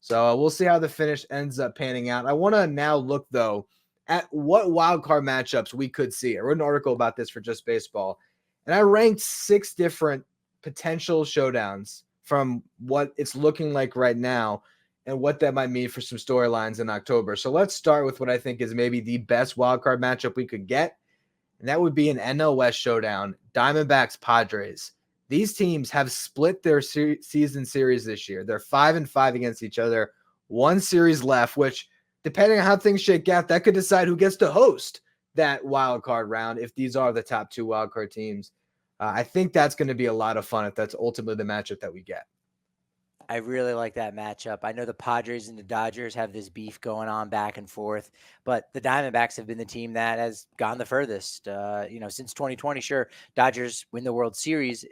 So we'll see how the finish ends up panning out. I want to now look, though, at what wild card matchups we could see. I wrote an article about this for Just Baseball, and I ranked 6 different potential showdowns from what it's looking like right now and what that might mean for some storylines in October. So let's start with what I think is maybe the best wild card matchup we could get, and that would be an NL West showdown, Diamondbacks Padres. These teams have split their season series this year. They're 5-5 against each other. One series left, which, depending on how things shake out, that could decide who gets to host that wild card round if these are the top 2 wild card teams. I think that's going to be a lot of fun if that's ultimately the matchup that we get. I really like that matchup. I know the Padres and the Dodgers have this beef going on back and forth, but the Diamondbacks have been the team that has gone the furthest, since 2020. Sure, Dodgers win the World Series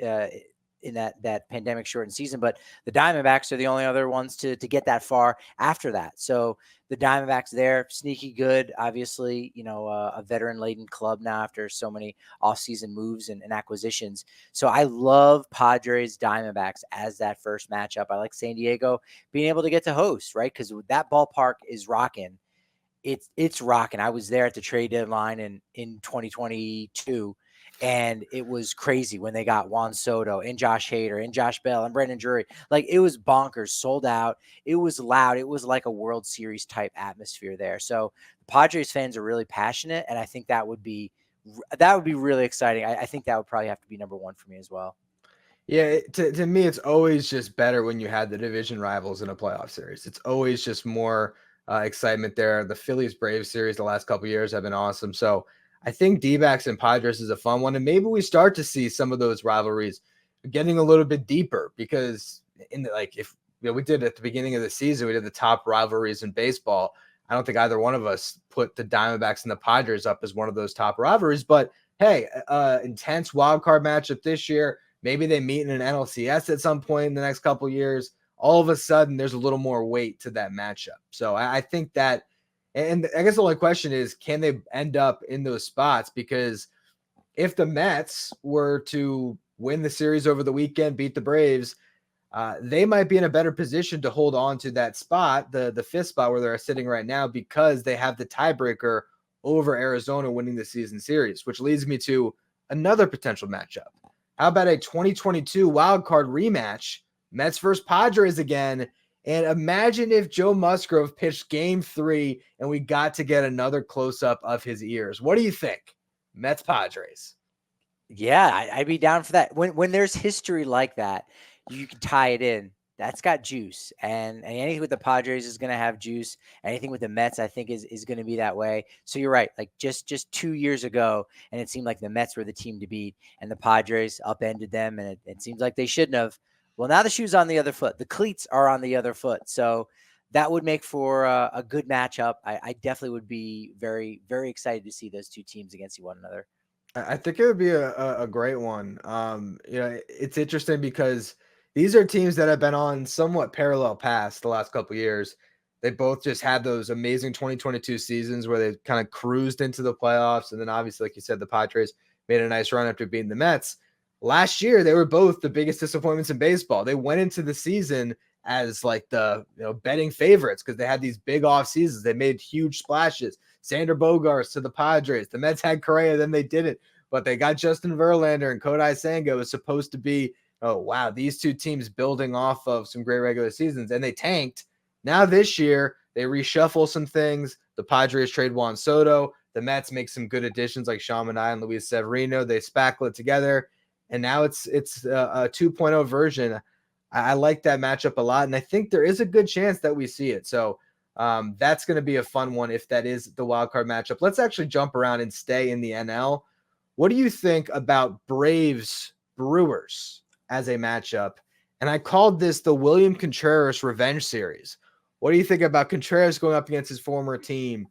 in that pandemic shortened season, but the Diamondbacks are the only other ones to get that far after that. So the Diamondbacks, they're sneaky good, obviously, a veteran laden club now after so many offseason moves and acquisitions. So I love Padres Diamondbacks as that first matchup. I like San Diego being able to get to host, right? Because that ballpark is rocking. It's rocking. I was there at the trade deadline in 2022, and it was crazy when they got Juan Soto and Josh Hader and Josh Bell and Brendan Drury. Like, it was bonkers, sold out. It was loud. It was like a World Series type atmosphere there. So the Padres fans are really passionate, and I think that would be really exciting. I think that would probably have to be number 1 for me as well. Yeah, to me, it's always just better when you had the division rivals in a playoff series. It's always just more excitement there. The Phillies Braves series the last couple of years have been awesome. So I think D-backs and Padres is a fun one, and maybe we start to see some of those rivalries getting a little bit deeper because if we did at the beginning of the season, we did the top rivalries in baseball. I don't think either one of us put the Diamondbacks and the Padres up as one of those top rivalries, but hey, intense wild card matchup this year. Maybe they meet in an NLCS at some point in the next couple of years. All of a sudden, there's a little more weight to that matchup. So I think that, and I guess the only question is, can they end up in those spots? Because if the Mets were to win the series over the weekend, beat the Braves, they might be in a better position to hold on to that spot, the 5th spot where they're sitting right now, because they have the tiebreaker over Arizona winning the season series, which leads me to another potential matchup. How about a 2022 wild card rematch, Mets versus Padres again? And imagine if Joe Musgrove pitched game 3 and we got to get another close-up of his ears. What do you think? Mets Padres. Yeah, I'd be down for that. When there's history like that, you can tie it in. That's got juice, and anything with the Padres is going to have juice. Anything with the Mets, I think, is going to be that way. So you're right. Like just 2 years ago, and it seemed like the Mets were the team to beat, and the Padres upended them, and it seems like they shouldn't have. Well, now the shoe's on the other foot. The cleats are on the other foot. So that would make for a good matchup. I definitely would be very, very excited to see those two teams against one another. I think it would be a great one. It's interesting because these are teams that have been on somewhat parallel paths the last couple of years. They both just had those amazing 2022 seasons where they kind of cruised into the playoffs. And then obviously, like you said, the Padres made a nice run after beating the Mets. Last year, they were both the biggest disappointments in baseball. They went into the season as like the betting favorites because they had these big off seasons. They made huge splashes. Sander Bogarts to the Padres. The Mets had Correa, then they didn't. But they got Justin Verlander, and Kodai Senga was supposed to be, oh, wow, these two teams building off of some great regular seasons, and they tanked. Now this year, they reshuffle some things. The Padres trade Juan Soto. The Mets make some good additions like Sean Manaea and Luis Severino. They spackle it together, and now it's a 2.0 version. I like that matchup a lot, and I think there is a good chance that we see it. So that's going to be a fun one if that is the wild card matchup. Let's actually jump around and stay in the NL. What do you think about Braves Brewers as a matchup? And I called this the William Contreras Revenge Series. What do you think about Contreras going up against his former team,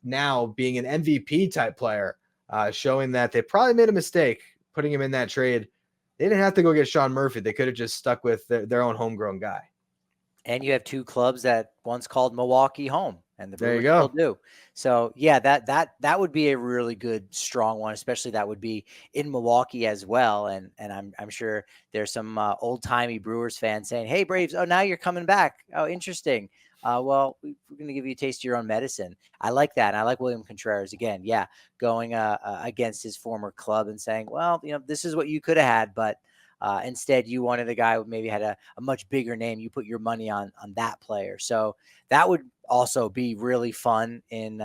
now being an MVP type player, showing that they probably made a mistake putting him in that trade? They didn't have to go get Sean Murphy. They could have just stuck with their own homegrown guy. And you have two clubs that once called Milwaukee home. and the There you Brewers still go. do. So yeah, that would be a really good, strong one, especially that would be in Milwaukee as well. And I'm sure there's some old timey Brewers fans saying, "Hey Braves, oh now you're coming back. Oh, interesting. Well, we're going to give you a taste of your own medicine." I like that, and I like William Contreras again. Yeah, going against his former club and saying, "Well, this is what you could have had, but." Instead, you wanted a guy who maybe had a much bigger name. You put your money on that player. So that would also be really fun in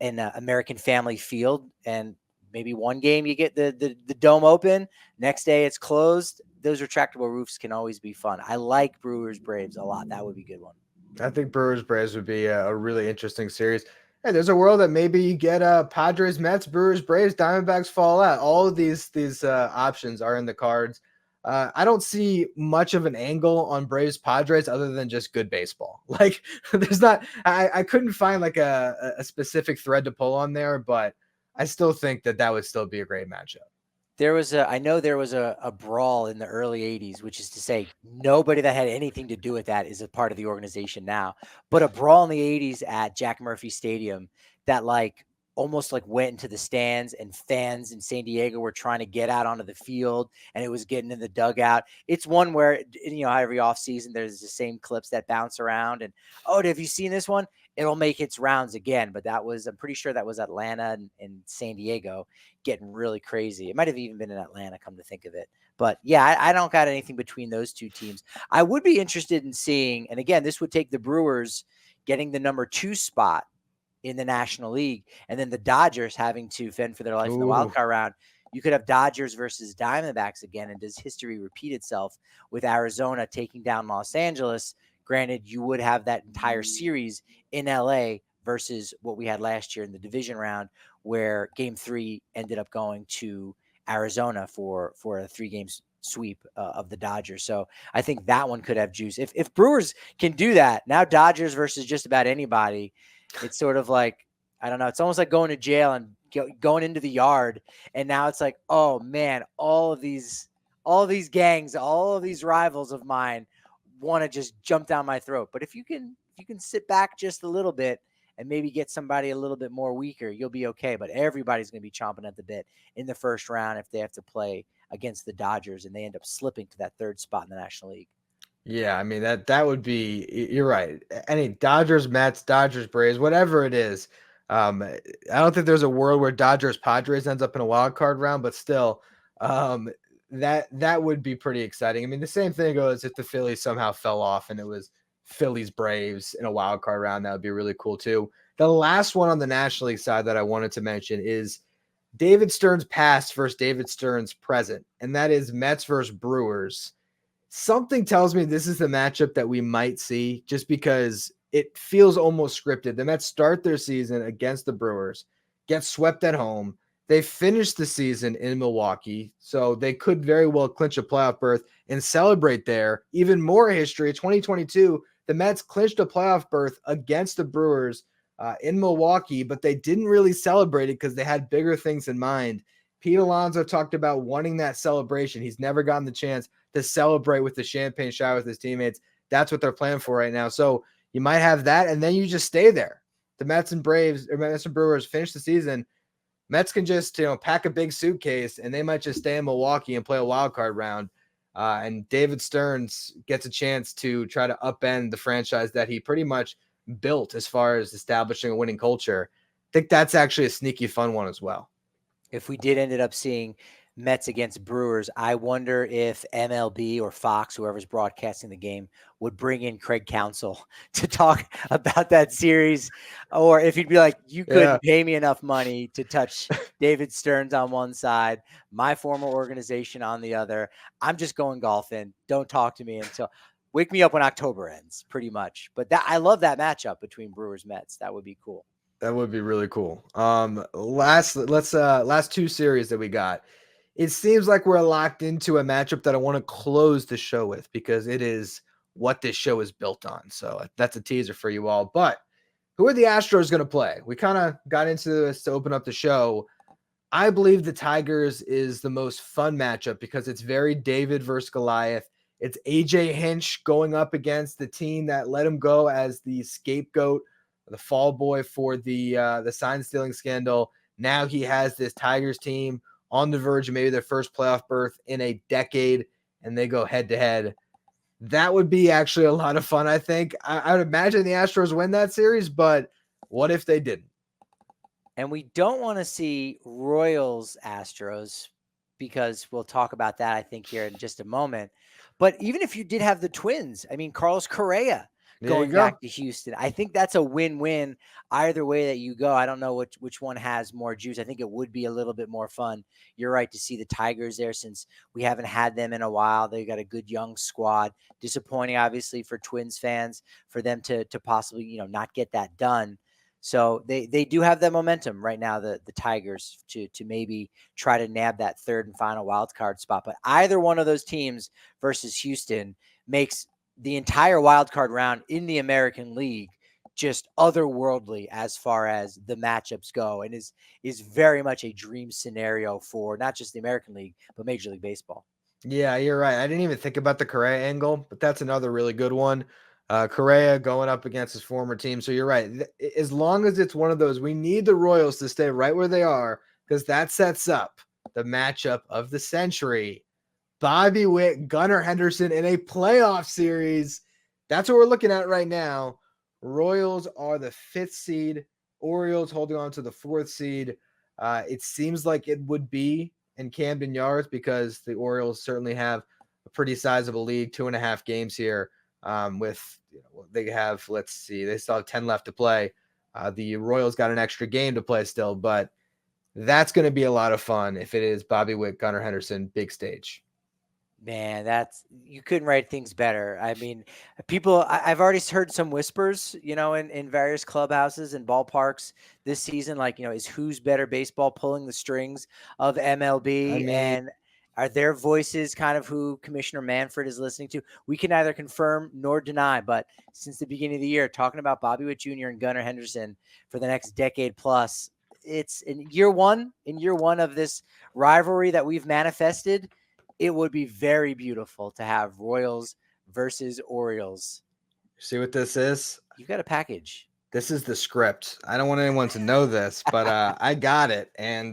American Family Field. And maybe one game you get the dome open, next day it's closed. Those retractable roofs can always be fun. I like Brewers Braves a lot. That would be a good one. I think Brewers Braves would be a really interesting series. Hey, there's a world that maybe you get Padres, Mets, Brewers, Braves, Diamondbacks fall out. All of these options are in the cards. I don't see much of an angle on Braves Padres other than just good baseball. Like there's not, I couldn't find like a specific thread to pull on there, but I still think that would still be a great matchup. I know there was a brawl in the early 80s, which is to say nobody that had anything to do with that is a part of the organization now. But a brawl in the 80s at Jack Murphy Stadium that almost went into the stands, and fans in San Diego were trying to get out onto the field, and it was getting in the dugout. It's one where, every offseason there's the same clips that bounce around, and have you seen this one? It'll make its rounds again. But I'm pretty sure that was Atlanta and San Diego getting really crazy. It might have even been in Atlanta, come to think of it. But yeah, I don't got anything between those two teams. I would be interested in seeing, and again, this would take the Brewers getting the number 2 spot in the National League, and then the Dodgers having to fend for their life in the wild Ooh. card round. You could have Dodgers versus Diamondbacks again, and does history repeat itself with Arizona taking down Los Angeles? Granted, you would have that entire series in LA versus what we had last year in the division round, where Game 3 ended up going to Arizona for a 3-game sweep of the Dodgers. So I think that one could have juice. If Brewers can do that, now Dodgers versus just about anybody. It's sort of like, I don't know. It's almost like going to jail and going into the yard. And now it's like, oh man, all of these gangs, all of these rivals of mine want to just jump down my throat. But if you can sit back just a little bit and maybe get somebody a little bit more weaker, you'll be okay. But everybody's going to be chomping at the bit in the first round if they have to play against the Dodgers and they end up slipping to that 3rd spot in the National League. Yeah, I mean that would be, you're right. Any Dodgers, Mets, Dodgers, Braves, whatever it is. I don't think there's a world where Dodgers Padres ends up in a wild card round, but still, um, that would be pretty exciting. I mean, the same thing goes if the Phillies somehow fell off and it was Phillies Braves in a wild card round. That would be really cool too. The last one on the National League side that I wanted to mention is David Stearns past versus David Stearns present, and that is Mets versus Brewers. Something tells me this is the matchup that we might see just because it feels almost scripted. The Mets start their season against the Brewers, get swept at home. They finish the season in Milwaukee, so they could very well clinch a playoff berth and celebrate there. Even more history, 2022, the Mets clinched a playoff berth against the Brewers in Milwaukee, but they didn't really celebrate it because they had bigger things in mind. Pete Alonso talked about wanting that celebration. He's never gotten the chance to celebrate with the champagne shower with his teammates. That's what they're playing for right now. So you might have that, and then you just stay there. The Mets and Brewers finish the season. Mets can just pack a big suitcase, and they might just stay in Milwaukee and play a wild card round. And David Stearns gets a chance to try to upend the franchise that he pretty much built as far as establishing a winning culture. I think that's actually a sneaky fun one as well. If we did ended up seeing Mets against Brewers, I wonder if MLB or Fox, whoever's broadcasting the game, would bring in Craig Counsell to talk about that series, or if he'd be like, you couldn't pay me enough money to touch David Stearns on one side, my former organization on the other. I'm just going golfing. Don't talk to me until wake me up when October ends, pretty much. But I love that matchup between Brewers Mets. That would be cool. That would be really cool. Last 2 series that we got. It seems like we're locked into a matchup that I want to close the show with because it is what this show is built on. So that's a teaser for you all. But who are the Astros going to play? We kind of got into this to open up the show. I believe the Tigers is the most fun matchup because it's very David versus Goliath. It's AJ Hinch going up against the team that let him go as the scapegoat the fall boy for the sign stealing scandal. Now he has this Tigers team on the verge of maybe their first playoff berth in a decade, and they go head to head. That would be actually a lot of fun, I think. I would imagine the Astros win that series, but what if they didn't? And we don't want to see Royals Astros because we'll talk about that, I think, here in just a moment. But even if you did have the Twins, I mean, Carlos Correa There you going go. back to Houston, I think that's a win-win either way that you go. I don't know which one has more juice. I think it would be a little bit more fun. You're right to see the Tigers there since we haven't had them in a while. They got a good young squad. Disappointing, obviously, for Twins fans for them to possibly not get that done. So they do have that momentum right now, the Tigers, to maybe try to nab that third and final wild card spot. But either one of those teams versus Houston makes the entire wild card round in the American League just otherworldly as far as the matchups go, and is very much a dream scenario for not just the American League, but Major League Baseball. Yeah, you're right. I didn't even think about the Correa angle, but that's another really good one. Correa going up against his former team. So you're right. As long as it's one of those, we need the Royals to stay right where they are because that sets up the matchup of the century. Bobby Witt, Gunnar Henderson in a playoff series. That's what we're looking at right now. Royals are the 5th seed. Orioles holding on to the 4th seed. It seems like it would be in Camden Yards because the Orioles certainly have a pretty sizable lead, 2.5 games here. They have, let's see, they still have 10 left to play. The Royals got an extra game to play still, but that's going to be a lot of fun if it is Bobby Witt, Gunnar Henderson, big stage. Man, you couldn't write things better. I mean, I've already heard some whispers, in various clubhouses and ballparks this season, like, is who's better baseball pulling the strings of I MLB? mean, And are their voices kind of who Commissioner Manfred is listening to? We can neither confirm nor deny, but since the beginning of the year, talking about Bobby Witt Jr. and Gunnar Henderson for the next decade plus, it's in year one of this rivalry that we've manifested. It would be very beautiful to have Royals versus Orioles. see what this is? You got a package. This is the script. I don't want anyone to know this, but I got it. And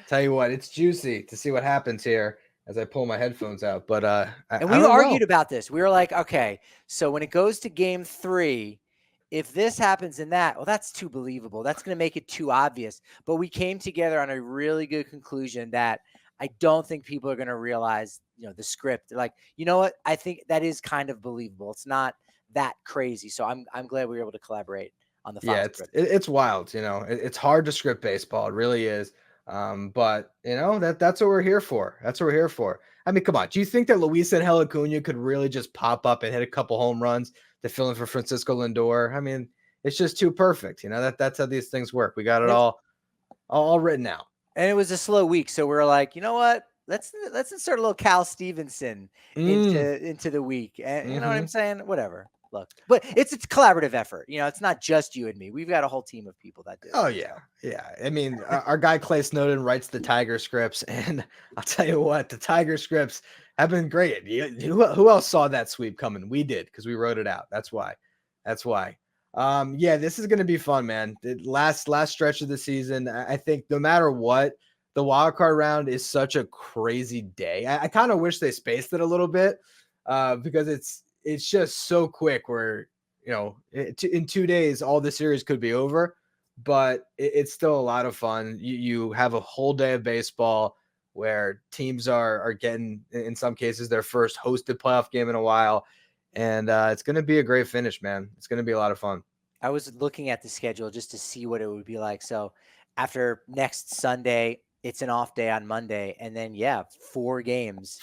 tell you what, it's juicy to see what happens here as I pull my headphones out. But And I we don't argued know. about this. We were like, okay, so when it goes to game 3, if this happens in that, well, that's too believable. That's going to make it too obvious. But we came together on a really good conclusion that I don't think people are going to realize, the script. They're like, you know what? I think that is kind of believable. It's not that crazy. So I'm glad we were able to collaborate on the final Yeah, script. it's wild. It's hard to script baseball. It really is. But that's what we're here for. That's what we're here for. I mean, come on. Do you think that Luis Angel Acuna could really just pop up and hit a couple home runs to fill in for Francisco Lindor? I mean, it's just too perfect. That's how these things work. We got it all written out. And it was a slow week, so we were like, you know what? Let's insert a little Cal Stevenson into the week. And you know what I'm saying? Whatever. Look, but it's a collaborative effort. It's not just you and me. We've got a whole team of people that do. Oh yeah, yeah. I mean, our guy Clay Snowden writes the Tiger scripts, and I'll tell you what, the Tiger scripts have been great. Who else saw that sweep coming? We did because we wrote it out. That's why. Yeah, this is gonna be fun, man. The last stretch of the season. I think no matter what, the wild card round is such a crazy day. I kind of wish they spaced it a little bit, because it's just so quick. Where in 2 days, all the series could be over, but it's still a lot of fun. You have a whole day of baseball where teams are getting, in some cases, their first hosted playoff game in a while. And it's going to be a great finish, man. It's going to be a lot of fun. I was looking at the schedule just to see what it would be like. So after next Sunday, it's an off day on Monday. And then, 4 games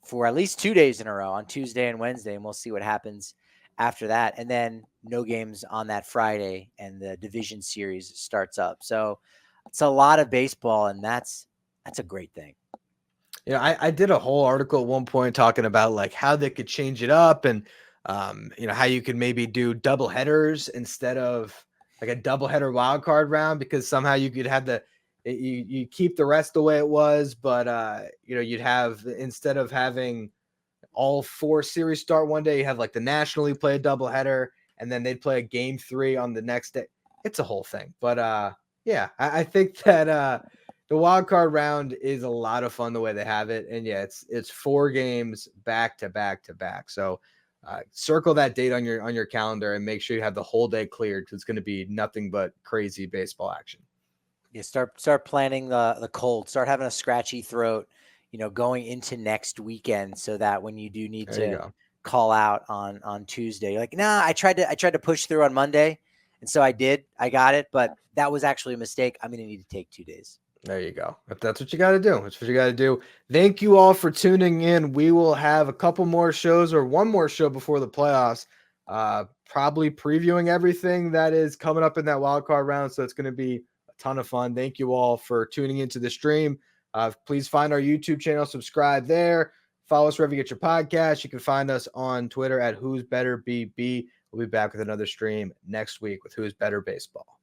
for at least 2 days in a row on Tuesday and Wednesday. And we'll see what happens after that. And then no games on that Friday, and the division series starts up. So it's a lot of baseball, and that's a great thing. I did a whole article at one point talking about like how they could change it up, and how you could maybe do double headers instead of like a double header wild card round, because somehow you could have you keep the rest the way it was, but you'd have, instead of having all 4 series start one day, you have like the National League play a doubleheader, and then they'd play a game 3 on the next day. It's a whole thing. But yeah, I think that the wild card round is a lot of fun the way they have it. And yeah, it's 4 games back to back to back. So circle that date on your calendar and make sure you have the whole day cleared, because it's going to be nothing but crazy baseball action. You start planning the cold, start having a scratchy throat, going into next weekend, so that when you do need There you to go. call out on Tuesday, you're like, nah, I tried to push through on Monday, and so I got it, but that was actually a mistake. I'm going to need to take 2 days. There you go. If that's what you got to do, that's what you got to do. Thank you all for tuning in. We will have a couple more shows, or one more show before the playoffs, probably previewing everything that is coming up in that wild card round. So it's going to be a ton of fun. Thank you all for tuning into the stream. Please find our YouTube channel, subscribe there. Follow us wherever you get your podcast. You can find us on Twitter at Who's Better BB. We'll be back with another stream next week with Who's Better Baseball.